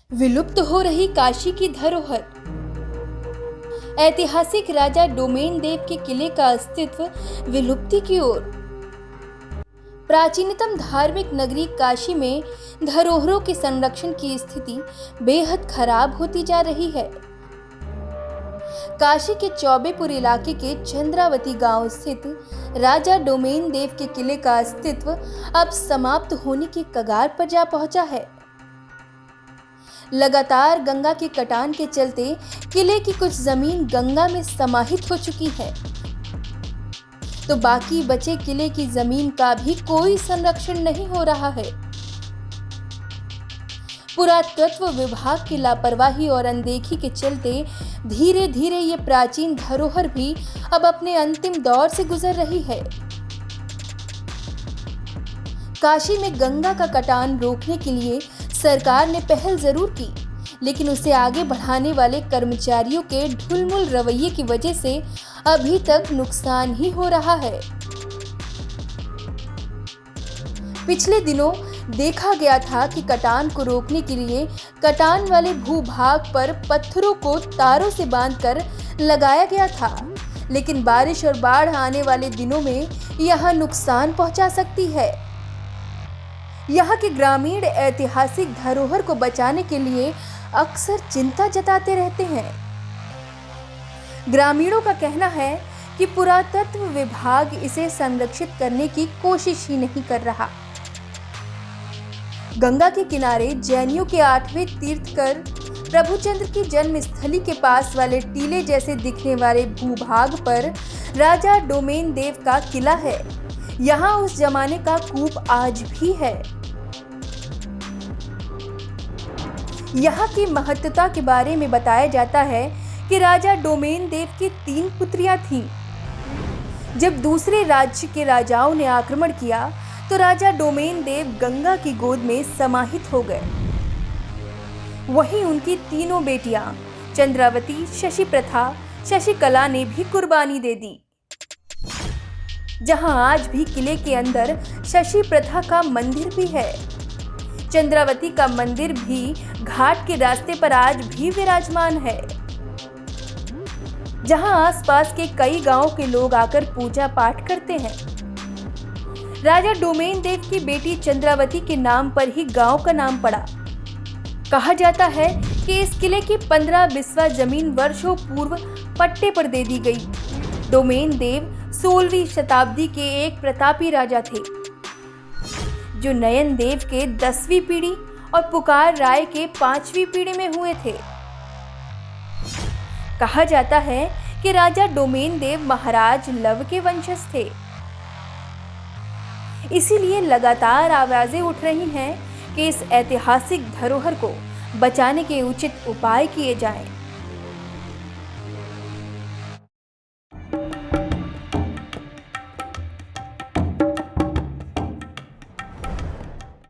विलुप्त हो रही काशी की धरोहर। ऐतिहासिक राजा डोमेन देव के किले का अस्तित्व विलुप्ति की ओर। प्राचीनतम धार्मिक नगरी काशी में धरोहरों के संरक्षण की स्थिति बेहद खराब होती जा रही है। काशी के चौबेपुर इलाके के चंद्रावती गांव स्थित राजा डोमेन देव के किले का अस्तित्व अब समाप्त होने की कगार पर जा पहुंचा है। लगातार गंगा के कटान के चलते किले की कुछ जमीन गंगा में समाहित हो चुकी है, तो बाकी बचे किले की जमीन का भी कोई संरक्षण नहीं हो रहा है। पुरातत्व विभाग की लापरवाही और अनदेखी के चलते धीरे धीरे ये प्राचीन धरोहर भी अब अपने अंतिम दौर से गुजर रही है। काशी में गंगा का कटान रोकने के लिए सरकार ने पहल जरूर की, लेकिन उसे आगे बढ़ाने वाले कर्मचारियों के ढुलमुल रवैये की वजह से अभी तक नुकसान ही हो रहा है। पिछले दिनों देखा गया था कि कटान को रोकने के लिए कटान वाले भूभाग पर पत्थरों को तारों से बांधकर लगाया गया था, लेकिन बारिश और बाढ़ आने वाले दिनों में यह नुकसान पहुंचा सकती है। यहाँ के ग्रामीण ऐतिहासिक धरोहर को बचाने के लिए अक्सर चिंता जताते रहते हैं। ग्रामीणों का कहना है कि पुरातत्व विभाग इसे संरक्षित करने की कोशिश ही नहीं कर रहा। गंगा के किनारे जैनियों के 8वें तीर्थकर प्रभुचंद्र की जन्मस्थली के पास वाले टीले जैसे दिखने वाले भूभाग पर राजा डोमेन देव का किला है। यहाँ उस जमाने का कूप आज भी है। यहाँ की महत्ता के बारे में बताया जाता है कि राजा डोमेन देव की 3 पुत्रियां थीं। जब दूसरे राज्य के राजाओं ने आक्रमण किया तो राजा डोमेन देव गंगा की गोद में समाहित हो गए। वहीं उनकी 3 बेटियां चंद्रावती, शशि प्रथा, शशिकला ने भी कुर्बानी दे दी। जहां आज भी किले के अंदर शशि प्रथा का मंदिर भी है। चंद्रावती का मंदिर भी घाट के रास्ते पर आज भी विराजमान है, जहां आसपास के कई गांवों के लोग आकर पूजा पाठ करते हैं। राजा डोमेन देव की बेटी चंद्रावती के नाम पर ही गांव का नाम पड़ा। कहा जाता है कि इस किले की 15 बिस्वा जमीन वर्षों पूर्व पट्टे पर दे दी गई। डोमेन देव 16वीं शताब्दी के एक प्रतापी राजा थे, जो नयन देव के 10वीं पीढ़ी और पुकार राय के 5वीं पीढ़ी में हुए थे। कहा जाता है कि राजा डोमेन देव महाराज लव के वंशज थे। इसीलिए लगातार आवाजें उठ रही हैं कि इस ऐतिहासिक धरोहर को बचाने के उचित उपाय किए जाएं।